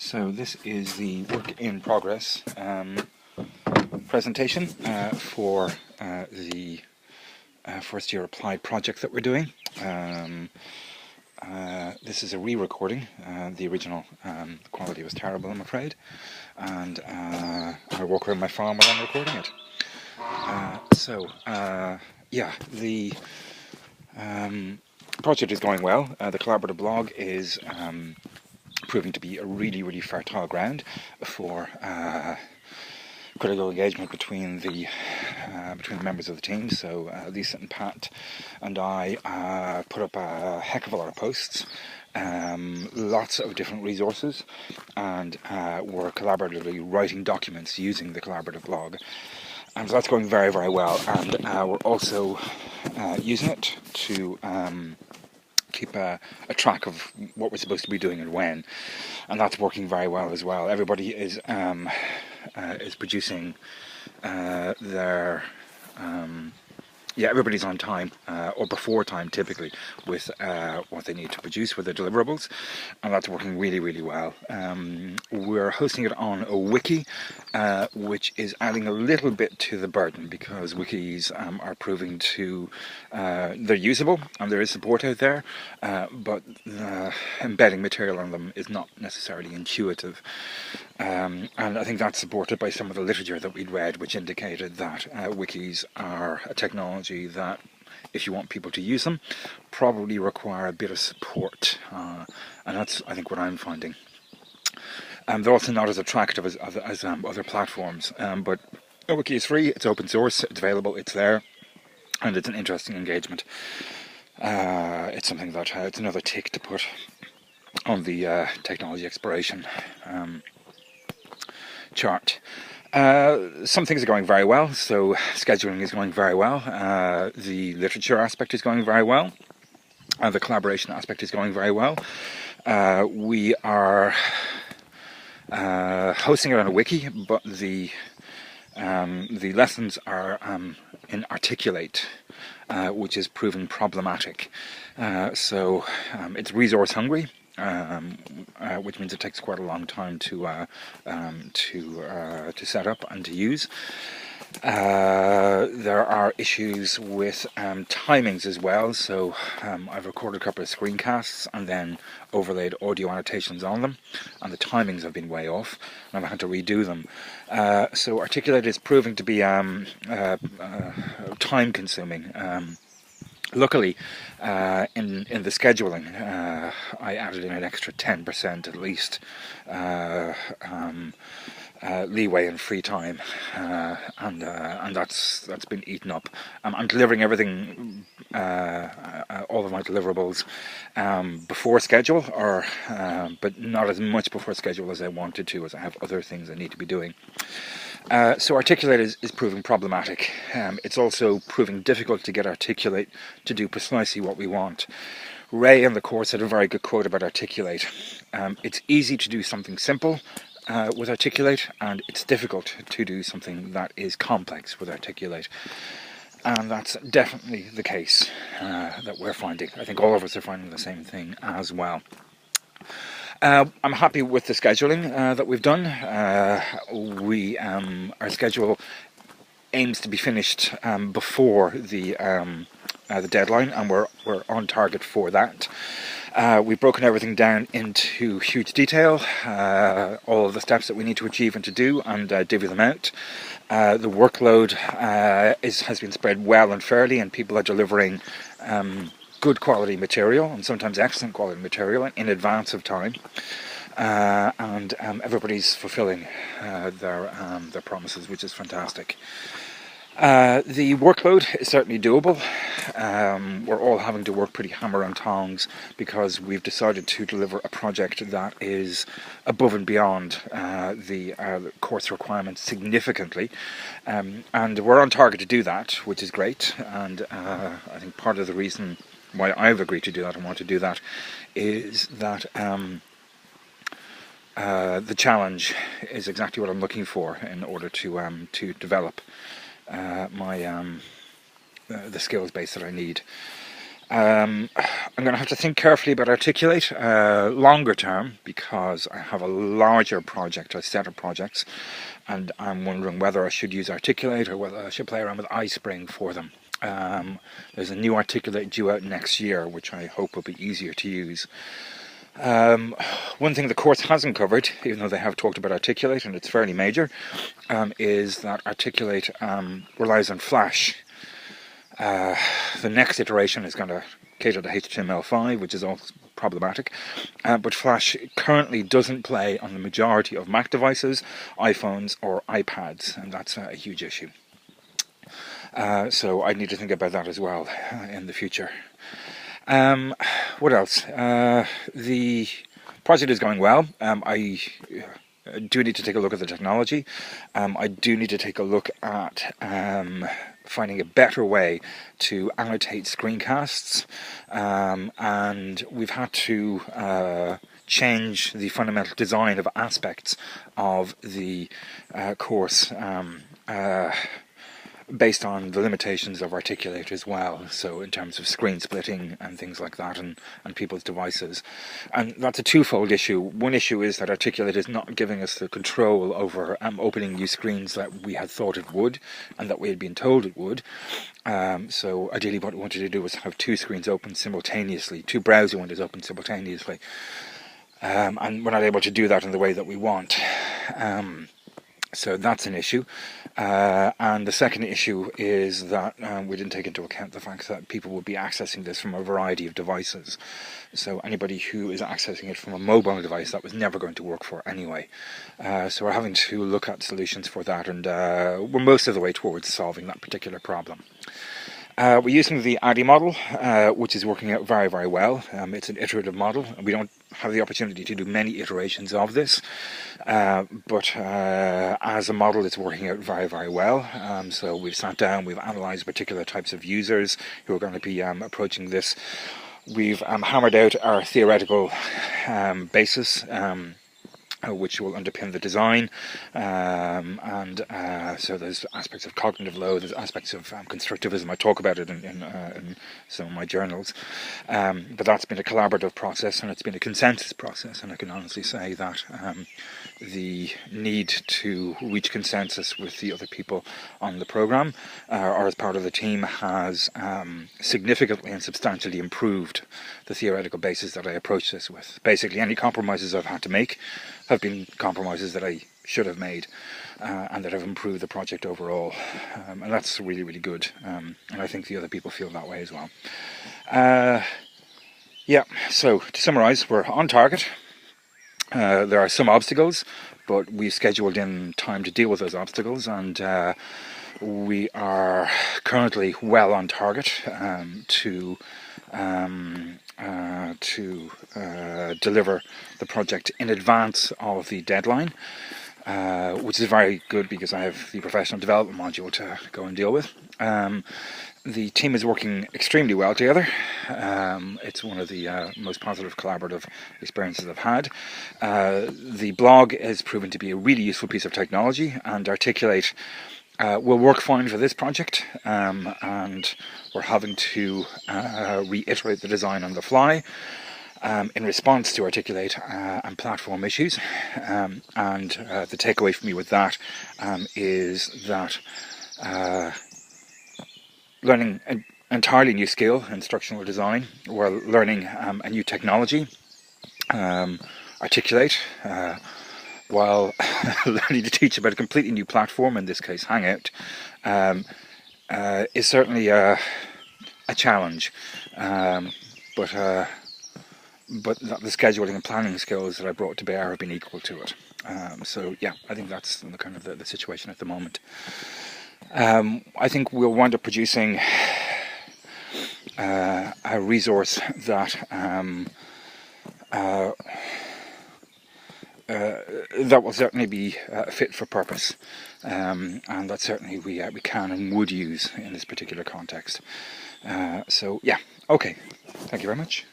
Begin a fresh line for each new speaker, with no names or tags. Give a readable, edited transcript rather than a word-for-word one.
So this is the work in progress presentation for the first year applied project that we're doing. This is a re-recording. The original quality was terrible, I'm afraid, and I walk around my farm while I'm recording it. Yeah, the project is going well. The collaborative blog is proving to be a really fertile ground for critical engagement between the members of the team. So Lisa and Pat and I put up a heck of a lot of posts, lots of different resources, and we're collaboratively writing documents using the collaborative blog. And so that's going very well, and we're also using it to keep a track of what we're supposed to be doing and when, and that's working very well as well. Everybody is producing their everybody's on time or before time typically with what they need to produce with their deliverables, and that's working really well. We're hosting it on a wiki, which is adding a little bit to the burden because wikis are proving to they're usable and there is support out there, but embedding material on them is not necessarily intuitive, and I think that's supported by some of the literature that we'd read, which indicated that wikis are a technology that, if you want people to use them, probably require a bit of support, and that's, I think, what I'm finding. They're also not as attractive as other platforms, but a wiki is free, it's open source, it's available, it's there, and it's an interesting engagement. It's something that it's another tick to put on the technology exploration chart. Some things are going very well, so scheduling is going very well, the literature aspect is going very well, the collaboration aspect is going very well. We are hosting it on a wiki, but the lessons are in Articulate, which is proven problematic. So it's resource hungry, which means it takes quite a long time to set up and to use. There are issues with timings as well, so I've recorded a couple of screencasts and then overlaid audio annotations on them, and the timings have been way off, and I've had to redo them. So Articulate is proving to be time consuming. Luckily, in the scheduling, I added in an extra 10% at least leeway and free time, and that's been eaten up. I'm delivering everything, all of my deliverables before schedule, but not as much before schedule as I wanted to, as I have other things I need to be doing. So Articulate is proving problematic. It's also proving difficult to get Articulate to do precisely what we want. Ray in the course had a very good quote about Articulate. It's easy to do something simple with Articulate, and it's difficult to do something that is complex with Articulate. And that's definitely the case that we're finding. I think all of us are finding the same thing as well. I'm happy with the scheduling that we've done. Our schedule aims to be finished before the deadline, and we're on target for that. We've broken everything down into huge detail, all of the steps that we need to achieve and to do, and divvy them out. The workload has been spread well and fairly, and people are delivering good quality material, and sometimes excellent quality material, in advance of time, and everybody's fulfilling their promises, which is fantastic. The workload is certainly doable. We're all having to work pretty hammer and tongs because we've decided to deliver a project that is above and beyond the course requirements significantly, and we're on target to do that, which is great. And I think part of the reason why I've agreed to do that and want to do that is that the challenge is exactly what I'm looking for in order to develop the skills base that I need. I'm going to have to think carefully about Articulate longer term, because I have a larger project, a set of projects, and I'm wondering whether I should use Articulate or whether I should play around with iSpring for them. There's a new Articulate due out next year, which I hope will be easier to use. One thing the course hasn't covered, even though they have talked about Articulate, and it's fairly major, is that Articulate relies on Flash. The next iteration is going to cater to HTML5, which is also problematic, but Flash currently doesn't play on the majority of Mac devices, iPhones or iPads, and that's a huge issue. So I need to think about that as well in the future. What else? The project is going well. I do need to take a look at the technology. I do need to take a look at finding a better way to annotate screencasts, and we've had to change the fundamental design of aspects of the course based on the limitations of Articulate as well, so in terms of screen splitting and things like that, and people's devices. And that's a twofold issue. One issue is that Articulate is not giving us the control over opening new screens that we had thought it would, and that we had been told it would. So ideally what we wanted to do was have two screens open simultaneously, two browser windows open simultaneously. And we're not able to do that in the way that we want. So that's an issue. And the second issue is that we didn't take into account the fact that people will be accessing this from a variety of devices. So anybody who is accessing it from a mobile device, that was never going to work for anyway. So we're having to look at solutions for that, and we're most of the way towards solving that particular problem. We're using the ADI model, which is working out very, very well. It's an iterative model, and we don't have the opportunity to do many iterations of this, but as a model it's working out very, very well. So we've sat down, we've analysed particular types of users who are going to be approaching this. We've hammered out our theoretical basis, which will underpin the design, and so there's aspects of cognitive load, there's aspects of constructivism. I talk about it in some of my journals, but that's been a collaborative process, and it's been a consensus process, and I can honestly say that the need to reach consensus with the other people on the program or as part of the team has significantly and substantially improved the theoretical basis that I approach this with. Basically, any compromises I've had to make have been compromises that I should have made, and that have improved the project overall, and that's really, really good, and I think the other people feel that way as well. Yeah, so to summarise, we're on target. There are some obstacles, but we've scheduled in time to deal with those obstacles, and we are currently well on target to deliver the project in advance of the deadline, which is very good because I have the professional development module to go and deal with. The team is working extremely well together. It's one of the most positive collaborative experiences I've had. The blog has proven to be a really useful piece of technology, and Articulate will work fine for this project, and we're having to reiterate the design on the fly in response to Articulate and platform issues. And the takeaway for me with that is that learning an entirely new skill, instructional design, we're learning a new technology, Articulate, while learning to teach about a completely new platform, in this case Hangout, is certainly a challenge, but the scheduling and planning skills that I brought to bear have been equal to it. So yeah, I think that's the kind of the situation at the moment. I think we'll wind up producing a resource that that will certainly be fit for purpose, and that certainly we can and would use in this particular context. So yeah, okay, thank you very much.